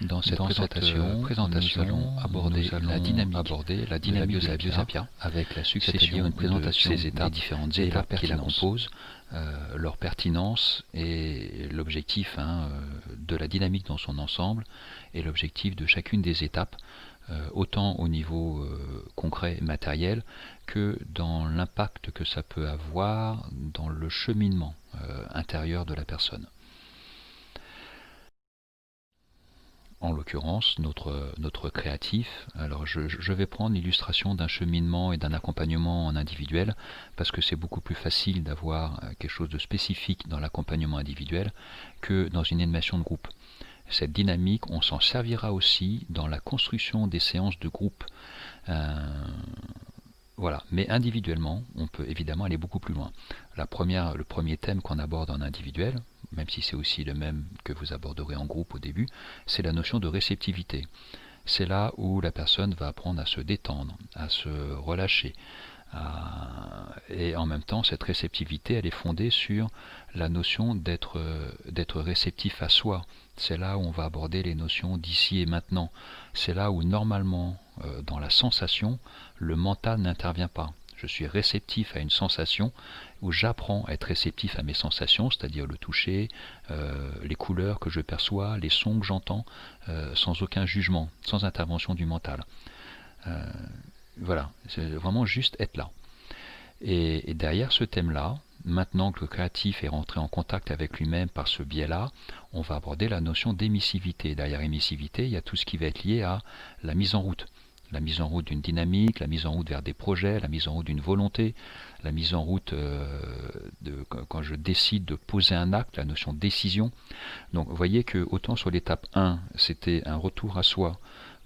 Dans cette Dans cette présentation, nous allons aborder la dynamique de la Biosapia avec la c'est-à-dire une présentation de ces étapes, des différentes et leur étapes qui la pertinence. composent, leur pertinence et l'objectif de la dynamique dans son ensemble et l'objectif de chacune des étapes, autant au niveau concret, matériel, que dans l'impact que ça peut avoir dans le cheminement intérieur de la personne. En l'occurrence, notre créatif, alors je vais prendre l'illustration d'un cheminement et d'un accompagnement en individuel, parce que c'est beaucoup plus facile d'avoir quelque chose de spécifique dans l'accompagnement individuel que dans une animation de groupe. Cette dynamique, on s'en servira aussi dans la construction des séances de groupe. Voilà, mais individuellement, on peut évidemment aller beaucoup plus loin. Le premier thème qu'on aborde en individuel, même si c'est aussi le même que vous aborderez en groupe au début, c'est la notion de réceptivité. C'est là où la personne va apprendre à se détendre, à se relâcher. Et en même temps, cette réceptivité, elle est fondée sur la notion d'être réceptif à soi. C'est là où on va aborder les notions d'ici et maintenant. C'est là où normalement, dans la sensation, le mental n'intervient pas. Je suis réceptif à une sensation où j'apprends à être réceptif à mes sensations, c'est-à-dire le toucher, les couleurs que je perçois, les sons que j'entends, sans aucun jugement, sans intervention du mental. Voilà, c'est vraiment juste être là. Et derrière ce thème-là, maintenant que le créatif est rentré en contact avec lui-même par ce biais-là, on va aborder la notion d'émissivité. Derrière émissivité, il y a tout ce qui va être lié à la mise en route. La mise en route d'une dynamique, la mise en route vers des projets, la mise en route d'une volonté, la mise en route quand je décide de poser un acte, la notion de décision. Donc vous voyez que autant sur l'étape 1, c'était un retour à soi,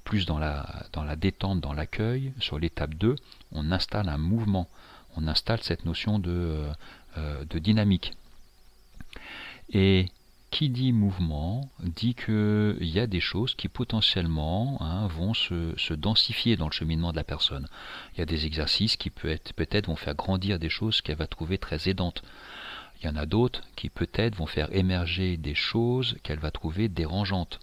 plus dans la détente, dans l'accueil. Sur l'étape 2, on installe un mouvement, on installe cette notion de dynamique. Et qui dit mouvement dit qu'il y a des choses qui potentiellement vont se densifier dans le cheminement de la personne. Il y a des exercices qui peut-être vont faire grandir des choses qu'elle va trouver très aidantes. Il y en a d'autres qui peut-être vont faire émerger des choses qu'elle va trouver dérangeantes.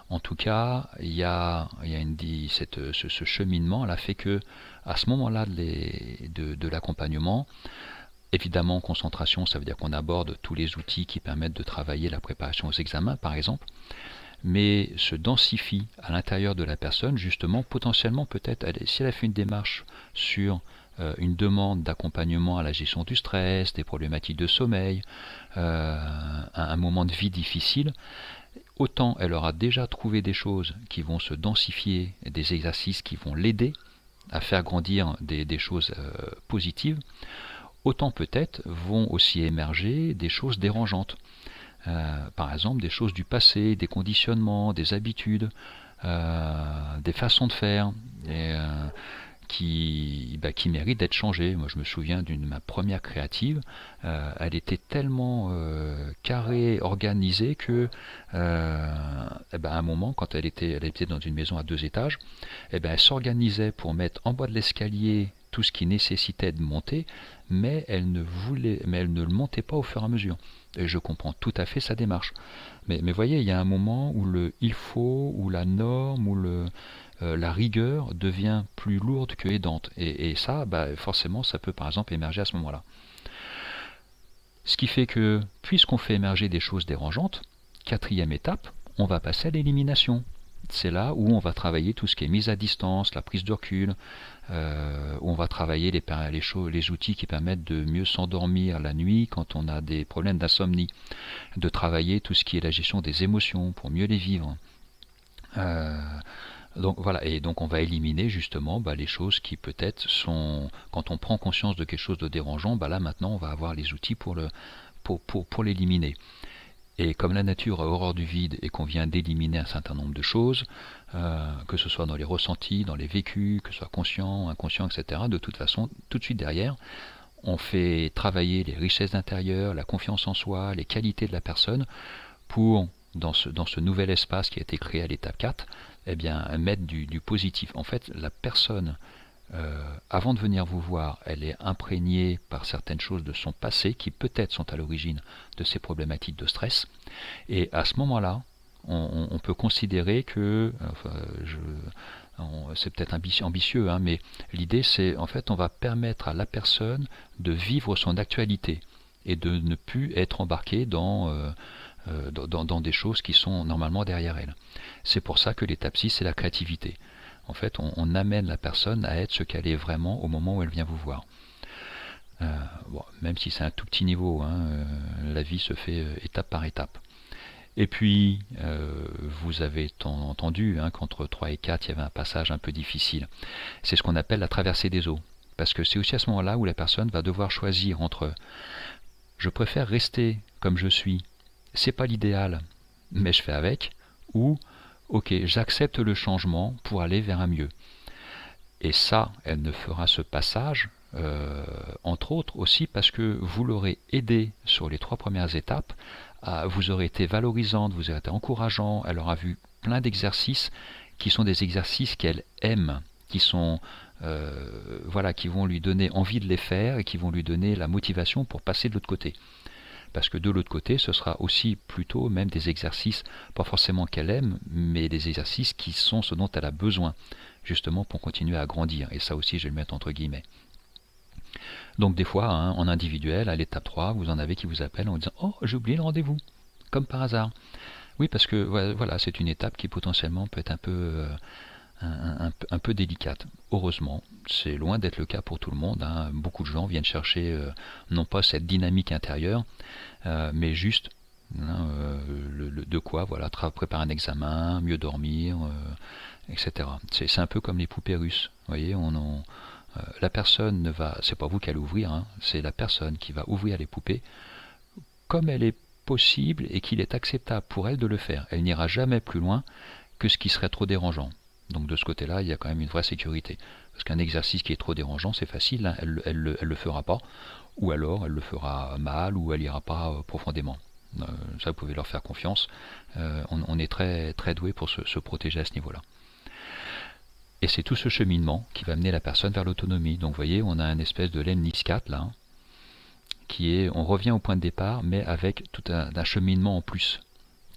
En tout cas, il y a ce cheminement là fait que à ce moment-là de l'accompagnement, évidemment concentration, ça veut dire qu'on aborde tous les outils qui permettent de travailler la préparation aux examens par exemple, mais se densifie à l'intérieur de la personne justement potentiellement peut-être si elle a fait une démarche sur une demande d'accompagnement à la gestion du stress, des problématiques de sommeil, un moment de vie difficile, autant elle aura déjà trouvé des choses qui vont se densifier, des exercices qui vont l'aider à faire grandir des choses positives, autant peut-être vont aussi émerger des choses dérangeantes. Par exemple, des choses du passé, des conditionnements, des habitudes, des façons de faire, qui mérite d'être changée. Moi, je me souviens ma première créative, elle était tellement carrée, organisée que, à un moment, quand elle était dans une maison à 2 étages, elle s'organisait pour mettre en bas de l'escalier tout ce qui nécessitait de monter, mais elle ne le montait pas au fur et à mesure. Et je comprends tout à fait sa démarche. Mais voyez, il y a un moment où le il faut, ou la norme, ou la rigueur devient plus lourde que aidante. Et ça, forcément, ça peut par exemple émerger à ce moment-là. Ce qui fait que, puisqu'on fait émerger des choses dérangeantes, quatrième étape, on va passer à l'élimination. C'est là où on va travailler tout ce qui est mise à distance, la prise de recul, où on va travailler les outils qui permettent de mieux s'endormir la nuit quand on a des problèmes d'insomnie, de travailler tout ce qui est la gestion des émotions pour mieux les vivre. Donc voilà, et donc on va éliminer justement les choses qui peut-être sont, quand on prend conscience de quelque chose de dérangeant, là maintenant on va avoir les outils pour l'éliminer. Et comme la nature a horreur du vide et qu'on vient d'éliminer un certain nombre de choses, que ce soit dans les ressentis, dans les vécus, que ce soit conscient, inconscient, etc., de toute façon, tout de suite derrière, on fait travailler les richesses intérieures, la confiance en soi, les qualités de la personne pour, dans ce nouvel espace qui a été créé à l'étape 4, mettre du positif. En fait, la personne, avant de venir vous voir, elle est imprégnée par certaines choses de son passé qui peut-être sont à l'origine de ces problématiques de stress. Et à ce moment-là, on peut considérer que, c'est peut-être ambitieux, hein, mais l'idée c'est en fait on va permettre à la personne de vivre son actualité et de ne plus être embarqué dans des choses qui sont normalement derrière elle. C'est pour ça que l'étape 6 c'est la créativité. En fait, on amène la personne à être ce qu'elle est vraiment au moment où elle vient vous voir. Bon, même si c'est un tout petit niveau, hein, la vie se fait étape par étape. Et puis, vous avez entendu hein, qu'entre 3 et 4, il y avait un passage un peu difficile. C'est ce qu'on appelle la traversée des eaux. Parce que c'est aussi à ce moment-là où la personne va devoir choisir entre je préfère rester comme je suis, c'est pas l'idéal, mais je fais avec, ou ok, j'accepte le changement pour aller vers un mieux. Et ça, elle ne fera ce passage, entre autres aussi parce que vous l'aurez aidé sur les 3 premières étapes, vous aurez été valorisante, vous aurez été encourageant, elle aura vu plein d'exercices qui sont des exercices qu'elle aime, qui sont voilà, qui vont lui donner envie de les faire et qui vont lui donner la motivation pour passer de l'autre côté. Parce que de l'autre côté, ce sera aussi plutôt même des exercices, pas forcément qu'elle aime, mais des exercices qui sont ce dont elle a besoin, justement pour continuer à grandir. Et ça aussi, je vais le mettre entre guillemets. Donc des fois, hein, en individuel, à l'étape 3, vous en avez qui vous appellent en vous disant « Oh, j'ai oublié le rendez-vous !» Comme par hasard. Oui, parce que voilà, c'est une étape qui potentiellement peut être un peu délicate. Heureusement, c'est loin d'être le cas pour tout le monde. Hein. Beaucoup de gens viennent chercher non pas cette dynamique intérieure, mais juste hein, de quoi voilà, préparer un examen, mieux dormir, etc. C'est un peu comme les poupées russes. Vous voyez, la personne ne va, c'est pas vous qui allez ouvrir, hein, c'est la personne qui va ouvrir les poupées comme elle est possible et qu'il est acceptable pour elle de le faire. Elle n'ira jamais plus loin que ce qui serait trop dérangeant. Donc de ce côté-là, il y a quand même une vraie sécurité. Parce qu'un exercice qui est trop dérangeant, c'est facile, hein, elle le fera pas, ou alors elle le fera mal, ou elle ira pas profondément. Ça, vous pouvez leur faire confiance. On est très, très doué pour se protéger à ce niveau-là. Et c'est tout ce cheminement qui va amener la personne vers l'autonomie. Donc vous voyez, on a une espèce de Lemnitz 4 là, qui est, on revient au point de départ, mais avec tout un cheminement en plus,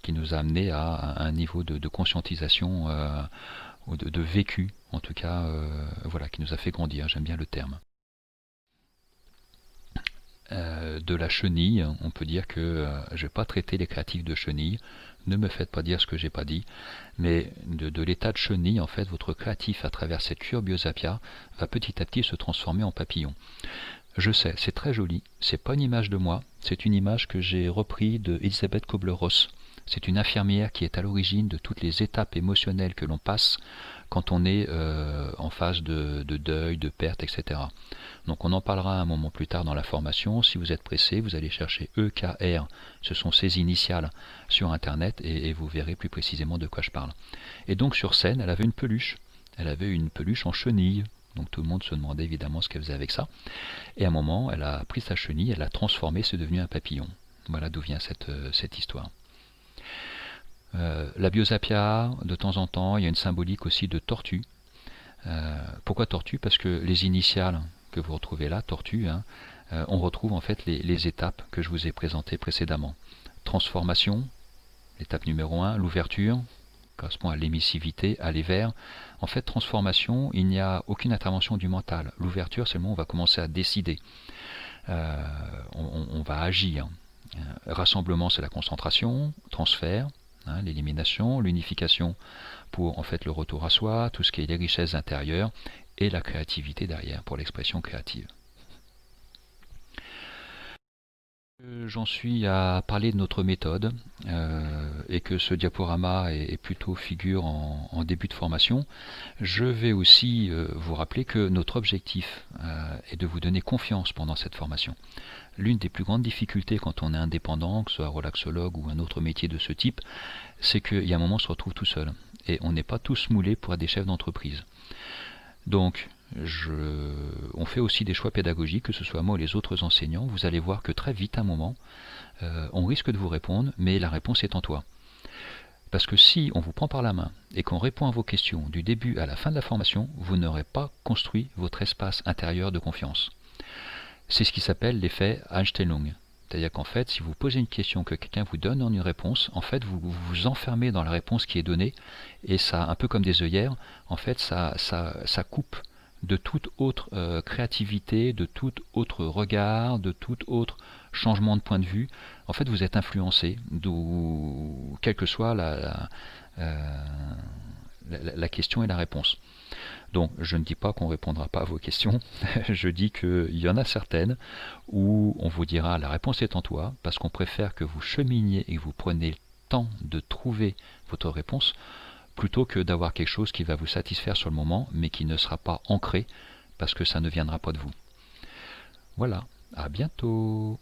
qui nous a amené à un niveau de conscientisation, ou de vécu, en tout cas, voilà, qui nous a fait grandir, j'aime bien le terme. De la chenille, on peut dire que je ne vais pas traiter les créatifs de chenille, ne me faites pas dire ce que j'ai pas dit, mais de l'état de chenille, en fait, votre créatif à travers cette cure Biosapia va petit à petit se transformer en papillon. Je sais, c'est très joli, c'est pas une image de moi, c'est une image que j'ai reprise de Elisabeth Kubler-Ross. C'est une infirmière qui est à l'origine de toutes les étapes émotionnelles que l'on passe quand on est en phase de deuil, de perte, etc. Donc on en parlera un moment plus tard dans la formation. Si vous êtes pressé, vous allez chercher EKR, ce sont ces initiales sur internet et vous verrez plus précisément de quoi je parle. Et donc sur scène, elle avait une peluche. Elle avait une peluche en chenille. Donc tout le monde se demandait évidemment ce qu'elle faisait avec ça. Et à un moment, elle a pris sa chenille, elle l'a transformée, c'est devenu un papillon. Voilà d'où vient cette histoire. La Biosapia, de temps en temps, il y a une symbolique aussi de tortue. Pourquoi tortue? Parce que les initiales que vous retrouvez là, tortue, hein, on retrouve en fait les étapes que je vous ai présentées précédemment. Transformation, l'étape numéro 1, l'ouverture, correspond à l'émissivité, aller vers. En fait, transformation, il n'y a aucune intervention du mental. L'ouverture, c'est le moment où on va commencer à décider. On va agir. Rassemblement, c'est la concentration, transfert, hein, l'élimination, l'unification pour en fait le retour à soi, tout ce qui est les richesses intérieures et la créativité derrière pour l'expression créative. J'en suis à parler de notre méthode et que ce diaporama est plutôt figure en début de formation. Je vais aussi vous rappeler que notre objectif est de vous donner confiance pendant cette formation. L'une des plus grandes difficultés quand on est indépendant, que ce soit relaxologue ou un autre métier de ce type, c'est qu'il y a un moment on se retrouve tout seul. Et on n'est pas tous moulés pour être des chefs d'entreprise. Donc, on fait aussi des choix pédagogiques, que ce soit moi ou les autres enseignants. Vous allez voir que très vite, à un moment, on risque de vous répondre, mais la réponse est en toi. Parce que si on vous prend par la main et qu'on répond à vos questions du début à la fin de la formation, vous n'aurez pas construit votre espace intérieur de confiance. C'est ce qui s'appelle l'effet Einstellung. C'est-à-dire qu'en fait, si vous posez une question, que quelqu'un vous donne une réponse, en fait, vous vous enfermez dans la réponse qui est donnée, et ça, un peu comme des œillères, en fait, ça coupe de toute autre créativité, de tout autre regard, de tout autre changement de point de vue. En fait, vous êtes influencé, d'où, quelle que soit la question et la réponse. Donc, je ne dis pas qu'on ne répondra pas à vos questions, je dis qu'il y en a certaines où on vous dira la réponse est en toi, parce qu'on préfère que vous cheminiez et que vous preniez le temps de trouver votre réponse, plutôt que d'avoir quelque chose qui va vous satisfaire sur le moment, mais qui ne sera pas ancré, parce que ça ne viendra pas de vous. Voilà, à bientôt.